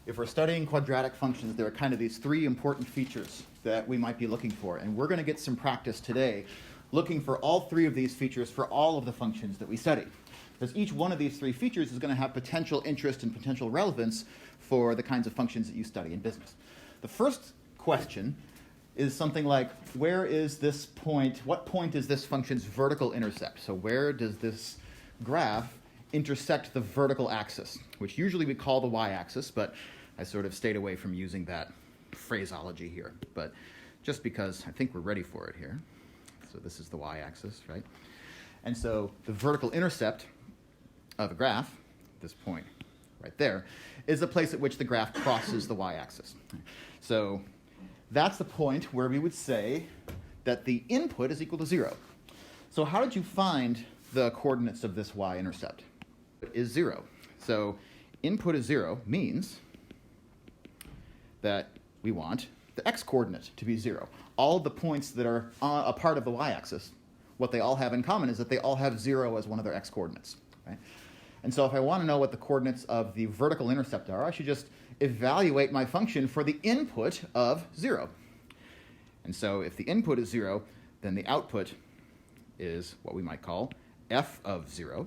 if we're studying quadratic functions, there are kind of these three important features that we might be looking for. And we're going to get some practice today looking for all three of these features for all of the functions that we study. Because each one of these three features is going to have potential interest and potential relevance for the kinds of functions that you study in business. The first question is something like, where is this point, what point is this function's vertical intercept? So where does this graph intersect the vertical axis, which usually we call the y-axis, but I sort of stayed away from using that phraseology here. But just because I think we're ready for it here. So this is the y-axis, right? And so the vertical intercept of a graph, this point right there, is the place at which the graph crosses the y-axis. So that's the point where we would say that the input is equal to 0. So how did you find the coordinates of this y-intercept? It is 0. So input is 0 means that we want the x-coordinate to be 0. All of the points that are a part of the y-axis, what they all have in common is that they all have 0 as one of their x-coordinates. Right? And so if I want to know what the coordinates of the vertical intercept are, I should just evaluate my function for the input of 0. And so if the input is 0, then the output is what we might call f of 0.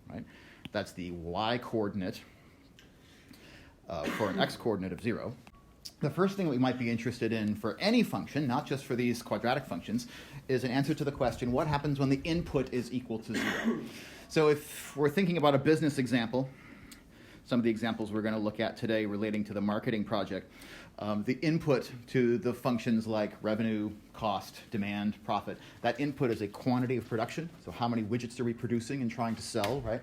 Right? That's the y-coordinate for an x-coordinate of 0. The first thing we might be interested in for any function, not just for these quadratic functions, is an answer to the question, what happens when the input is equal to 0? So if we're thinking about a business example, some of the examples we're going to look at today relating to the marketing project, the input to the functions like revenue, cost, demand, profit, that input is a quantity of production. So how many widgets are we producing and trying to sell, right?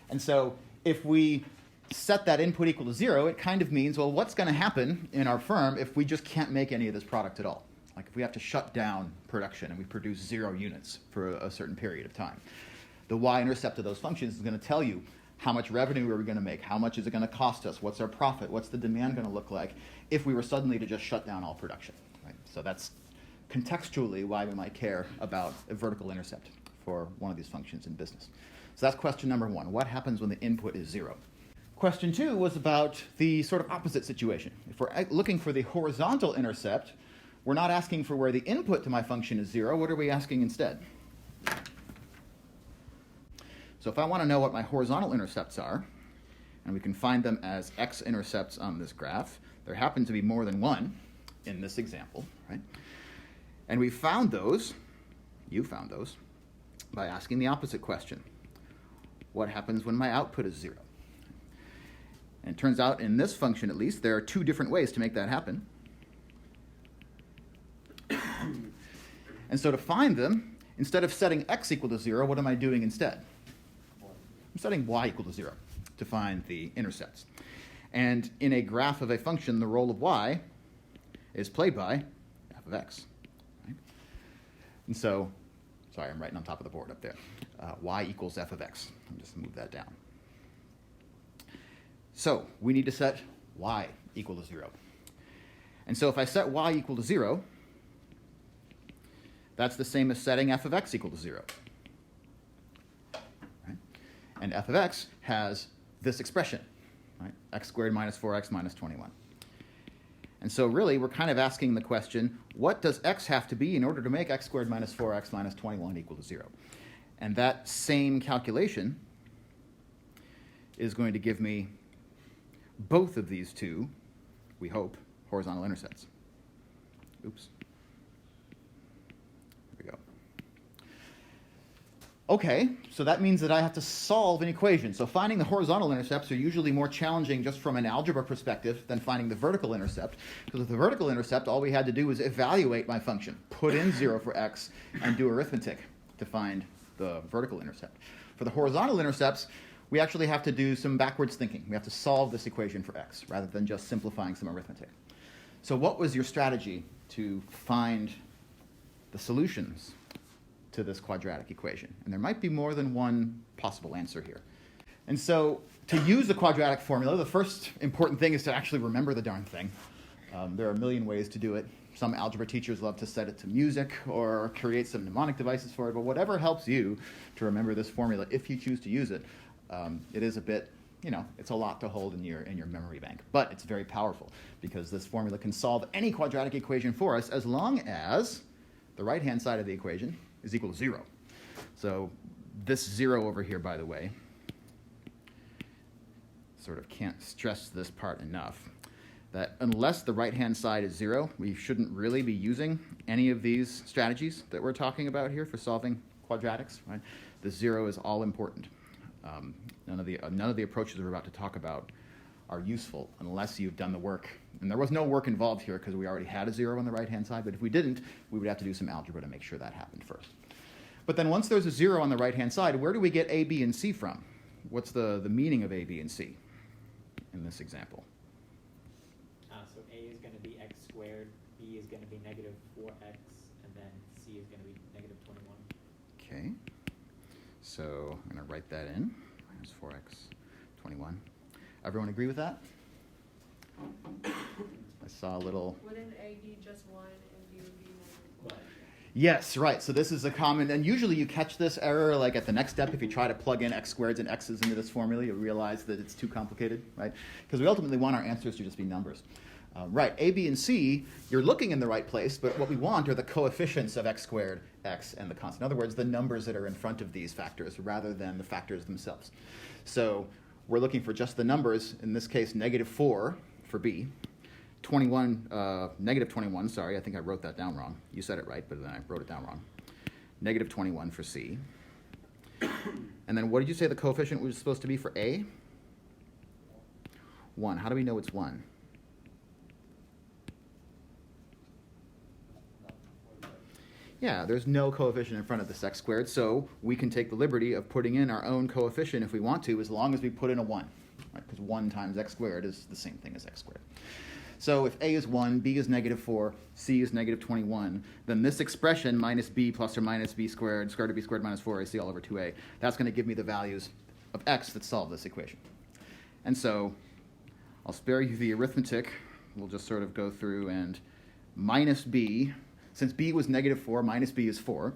And so if we set that input equal to 0, it kind of means, well, what's going to happen in our firm if we just can't make any of this product at all? Like if we have to shut down production and we produce 0 units for a certain period of time. The y-intercept of those functions is going to tell you how much revenue are we going to make, how much is it going to cost us, what's our profit, what's the demand going to look like if we were suddenly to just shut down all production. Right? So that's contextually why we might care about a vertical intercept for one of these functions in business. So that's question number 1. What happens when the input is 0? Question 2 was about the sort of opposite situation. If we're looking for the horizontal intercept, we're not asking for where the input to my function is 0. What are we asking instead? So if I want to know what my horizontal intercepts are, and we can find them as x-intercepts on this graph, there happen to be more than one in this example, right? And we found those, you found those, by asking the opposite question. What happens when my output is 0? And it turns out, in this function at least, there are 2 different ways to make that happen. And so to find them, instead of setting x equal to 0, what am I doing instead? I'm setting y equal to 0 to find the intercepts. And in a graph of a function, the role of y is played by f of x. Right? And so, sorry, I'm writing on top of the board up there. Y equals f of x. I'll just move that down. So we need to set y equal to 0. And so if I set y equal to 0, that's the same as setting f of x equal to 0. Right? And f of x has this expression, right? X squared minus 4x minus 21. And so really, we're kind of asking the question, what does x have to be in order to make x squared minus 4x minus 21 equal to 0? And that same calculation is going to give me both of these 2, we hope, horizontal intercepts. Oops. There we go. Okay, so that means that I have to solve an equation. So finding the horizontal intercepts are usually more challenging just from an algebra perspective than finding the vertical intercept. Because with the vertical intercept, all we had to do was evaluate my function, put in 0 for x, and do arithmetic to find the vertical intercept. For the horizontal intercepts, we actually have to do some backwards thinking. We have to solve this equation for x, rather than just simplifying some arithmetic. So what was your strategy to find the solutions to this quadratic equation? And there might be more than one possible answer here. And so to use the quadratic formula, the first important thing is to actually remember the darn thing. There are a million ways to do it. Some algebra teachers love to set it to music or create some mnemonic devices for it, but whatever helps you to remember this formula, if you choose to use it, it is a bit it's a lot to hold in your memory bank. But it's very powerful because this formula can solve any quadratic equation for us as long as the right-hand side of the equation is equal to 0. So this 0 over here, by the way, sort of can't stress this part enough, that unless the right-hand side is 0, we shouldn't really be using any of these strategies that we're talking about here for solving quadratics. Right? The 0 is all important. None of the approaches we're about to talk about are useful unless you've done the work. And there was no work involved here because we already had a 0 on the right-hand side, but if we didn't, we would have to do some algebra to make sure that happened first. But then once there's a 0 on the right-hand side, where do we get a, b, and c from? What's the meaning of a, b, and c in this example? So a is going to be x squared, b is going to be negative 4x, and then c is going to be negative 21. Okay. So I'm going to write that in, minus 4x, 21. Everyone agree with that? I saw a little... Wouldn't a be just 1 and b would be negative 4? Yes, right. So this is a common, and usually you catch this error like at the next step. If you try to plug in x squareds and x's into this formula, you'll realize that it's too complicated, right? Because we ultimately want our answers to just be numbers. Right, a, b, and c, you're looking in the right place, but what we want are the coefficients of x squared, x, and the constant. In other words, the numbers that are in front of these factors rather than the factors themselves. So we're looking for just the numbers, in this case, negative 4 for b, 21, negative 21, sorry, I think I wrote that down wrong. You said it right, but then I wrote it down wrong. Negative 21 for c. And then what did you say the coefficient was supposed to be for a? 1. How do we know it's 1? Yeah, there's no coefficient in front of this x squared, so we can take the liberty of putting in our own coefficient if we want to, as long as we put in a 1. Right? Because 1 times x squared is the same thing as x squared. So if a is 1, b is negative 4, c is negative 21, then this expression, minus b plus or minus b squared, square root of b squared minus 4ac all over 2a, that's going to give me the values of x that solve this equation. And so I'll spare you the arithmetic. We'll just sort of go through and minus b, since b was negative 4, minus b is 4.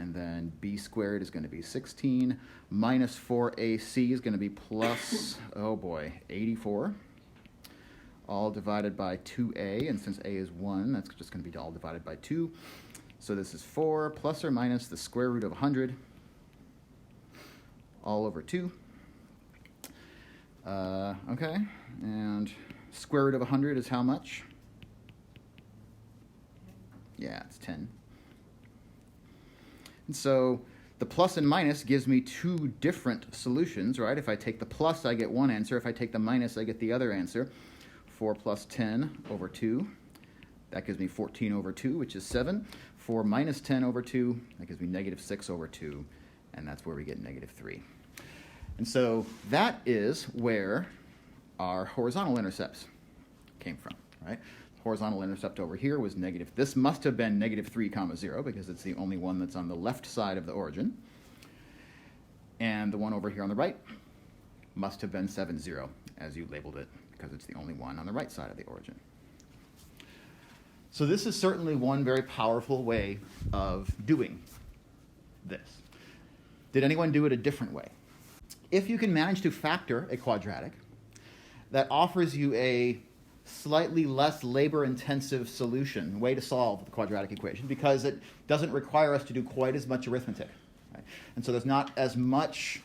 And then b squared is going to be 16. Minus 4ac is going to be plus, oh boy, 84. All divided by 2a. And since a is 1, that's just going to be all divided by 2. So this is 4 plus or minus the square root of 100 all over 2. Okay, and square root of 100 is how much? Yeah, it's 10. And so the plus and minus gives me two different solutions, right? If I take the plus, I get one answer. If I take the minus, I get the other answer. 4 plus 10 over 2. That gives me 14 over 2, which is 7. 4 minus 10 over 2, that gives me negative 6 over 2. And that's where we get negative 3. And so that is where our horizontal intercepts came from, right? Horizontal intercept over here was negative. This must have been negative 3 comma 0 because it's the only one that's on the left side of the origin. And the one over here on the right must have been 7, 0, as you labeled it, because it's the only one on the right side of the origin. So this is certainly one very powerful way of doing this. Did anyone do it a different way? If you can manage to factor a quadratic that offers you a slightly less labor-intensive solution, way to solve the quadratic equation, because it doesn't require us to do quite as much arithmetic. Right? And so there's not as much...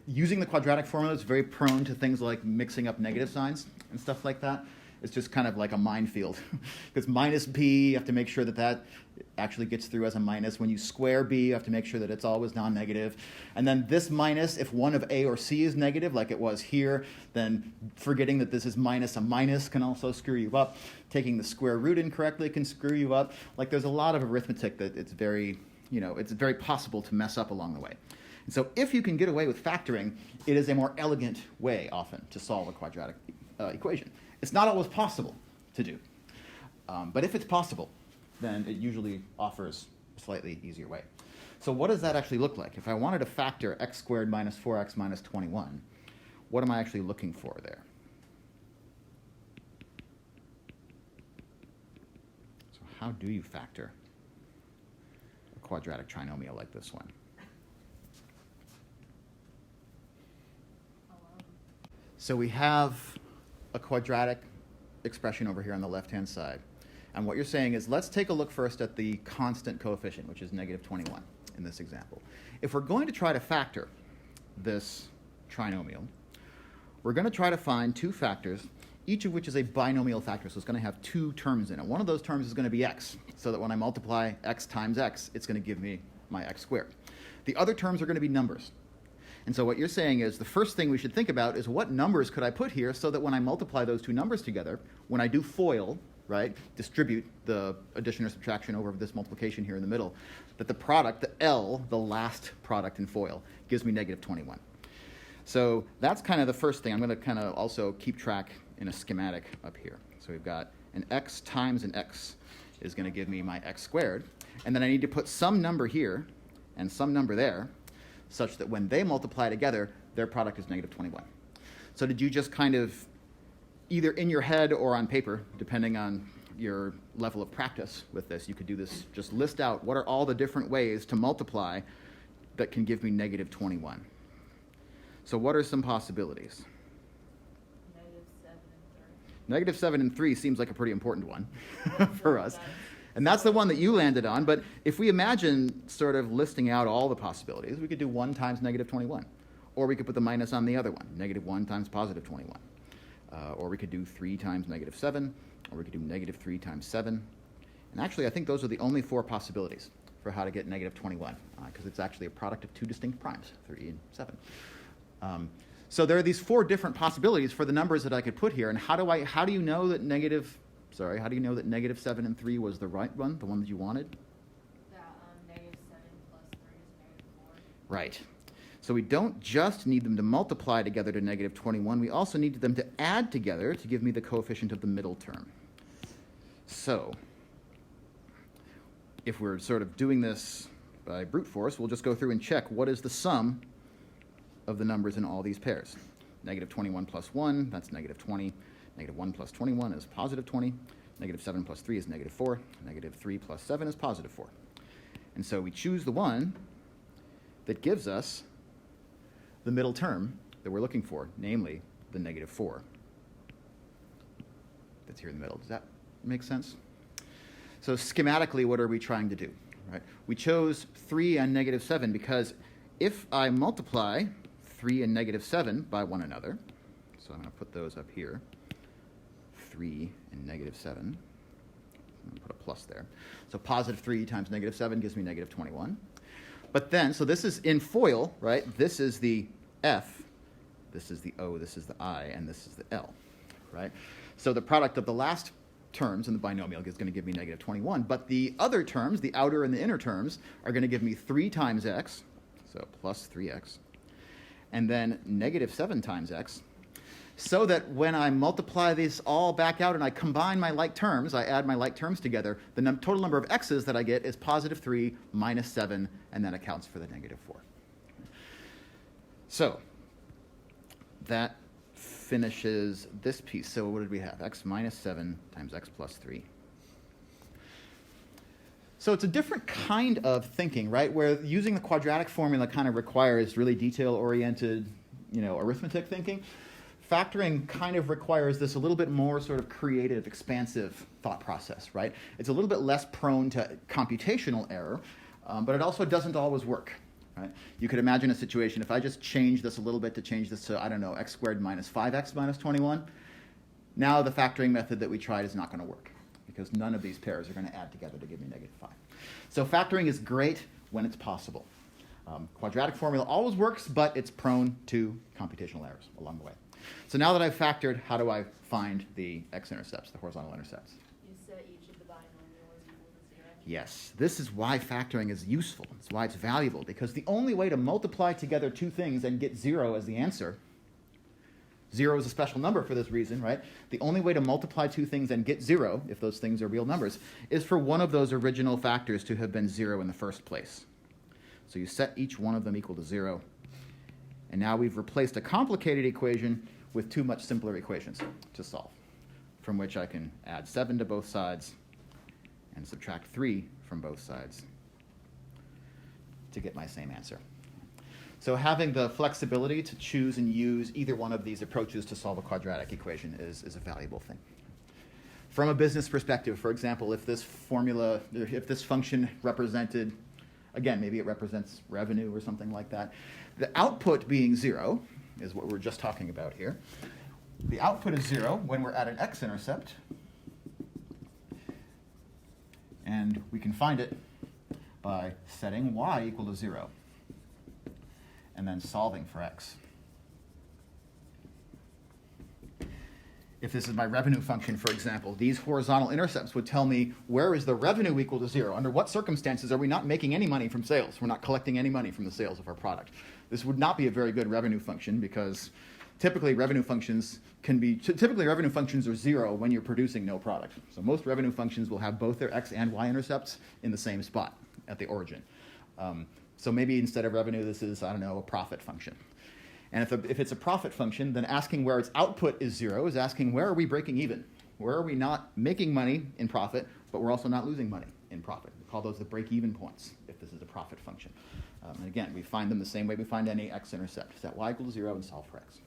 Using the quadratic formula is very prone to things like mixing up negative signs and stuff like that. It's just kind of like a minefield. Because minus b, you have to make sure that that actually gets through as a minus. When you square b, you have to make sure that it's always non-negative. And then this minus, if one of a or c is negative, like it was here, then forgetting that this is minus a minus can also screw you up. Taking the square root incorrectly can screw you up. Like there's a lot of arithmetic that it's very possible to mess up along the way. And so if you can get away with factoring, it is a more elegant way often to solve a quadratic equation. It's not always possible to do. But if it's possible, then it usually offers a slightly easier way. So what does that actually look like? If I wanted to factor x squared minus 4x minus 21, what am I actually looking for there? So how do you factor a quadratic trinomial like this one? So we have a quadratic expression over here on the left-hand side. And what you're saying is, let's take a look first at the constant coefficient, which is negative 21 in this example. If we're going to try to factor this trinomial, we're going to try to find two factors, each of which is a binomial factor, so it's going to have two terms in it. One of those terms is going to be x, so that when I multiply x times x, it's going to give me my x squared. The other terms are going to be numbers. And so what you're saying is the first thing we should think about is what numbers could I put here so that when I multiply those two numbers together, when I do FOIL, right, distribute the addition or subtraction over this multiplication here in the middle, that the product, the L, the last product in FOIL, gives me negative 21. So that's kind of the first thing. I'm going to kind of also keep track in a schematic up here. So we've got an x times an x is going to give me my x squared. And then I need to put some number here and some number there such that when they multiply together, their product is negative 21. So did you just kind of, either in your head or on paper, depending on your level of practice with this, you could do this, just list out what are all the different ways to multiply that can give me negative 21. So what are some possibilities? Negative 7 and 3 seems like a pretty important one for us. And that's the one that you landed on. But if we imagine sort of listing out all the possibilities, we could do 1 times negative 21. Or we could put the minus on the other one, negative 1 times positive 21. Or we could do 3 times negative 7. Or we could do negative 3 times 7. And actually, I think those are the only 4 possibilities for how to get negative 21, because it's actually a product of 2 distinct primes, 3 and 7. So there are these 4 different possibilities for the numbers that I could put here. And how do you know that negative 7 and 3 was the right one, the one that you wanted? Negative 7 plus 3 is negative 4. Right. So we don't just need them to multiply together to negative 21. We also need them to add together to give me the coefficient of the middle term. So if we're sort of doing this by brute force, we'll just go through and check what is the sum of the numbers in all these pairs. Negative 21 plus 1, that's negative 20. Negative 1 plus 21 is positive 20. Negative 7 plus 3 is negative 4. Negative 3 plus 7 is positive 4. And so we choose the one that gives us the middle term that we're looking for, namely the negative 4 that's here in the middle. Does that make sense? So schematically, what are we trying to do? Right? We chose 3 and negative 7 because if I multiply 3 and negative 7 by one another, so I'm going to put those up here, 3 and negative 7. I'm going to put a plus there. So positive 3 times negative 7 gives me negative 21. But then, so this is in FOIL, right? This is the F, this is the O, this is the I, and this is the L, right? So the product of the last terms in the binomial is going to give me negative 21. But the other terms, the outer and the inner terms, are going to give me 3 times x, so plus 3x, and then negative 7 times x, so that when I multiply these all back out and I combine my like terms, I add my like terms together, the total number of x's that I get is positive 3 minus 7, and that accounts for the negative 4. So that finishes this piece. So what did we have? X minus 7 times x plus 3. So it's a different kind of thinking, right, where using the quadratic formula kind of requires really detail-oriented, arithmetic thinking. Factoring kind of requires this a little bit more sort of creative, expansive thought process, right? It's a little bit less prone to computational error, but it also doesn't always work, right? You could imagine a situation, if I just change this a little bit to change this to, x squared minus 5x minus 21, now the factoring method that we tried is not going to work because none of these pairs are going to add together to give me negative 5. So factoring is great when it's possible. Quadratic formula always works, but it's prone to computational errors along the way. So now that I've factored, how do I find the x-intercepts, the horizontal intercepts? You set each of the binomials equal to 0. Yes, this is why factoring is useful. It's why it's valuable, because the only way to multiply together two things and get 0 as the answer, 0 is a special number for this reason, right? The only way to multiply two things and get 0, if those things are real numbers, is for one of those original factors to have been 0 in the first place. So you set each one of them equal to 0. And now we've replaced a complicated equation with 2 much simpler equations to solve, from which I can add 7 to both sides and subtract 3 from both sides to get my same answer. So having the flexibility to choose and use either one of these approaches to solve a quadratic equation is a valuable thing. From a business perspective, for example, if this function represented, again, maybe it represents revenue or something like that, the output being 0 is what we're just talking about here. The output is 0 when we're at an x-intercept, and we can find it by setting y equal to 0 and then solving for x. If this is my revenue function, for example, these horizontal intercepts would tell me where is the revenue equal to 0? Under what circumstances are we not making any money from sales? We're not collecting any money from the sales of our product. This would not be a very good revenue function because typically revenue functions are 0 when you're producing no product. So most revenue functions will have both their x and y intercepts in the same spot at the origin. So maybe instead of revenue, this is, I don't know, a profit function. And if it's a profit function, then asking where its output is 0 is asking where are we breaking even? Where are we not making money in profit, but we're also not losing money in profit? We call those the break-even points if this is a profit function. And again, we find them the same way we find any x-intercept. Set y equal to 0 and solve for x.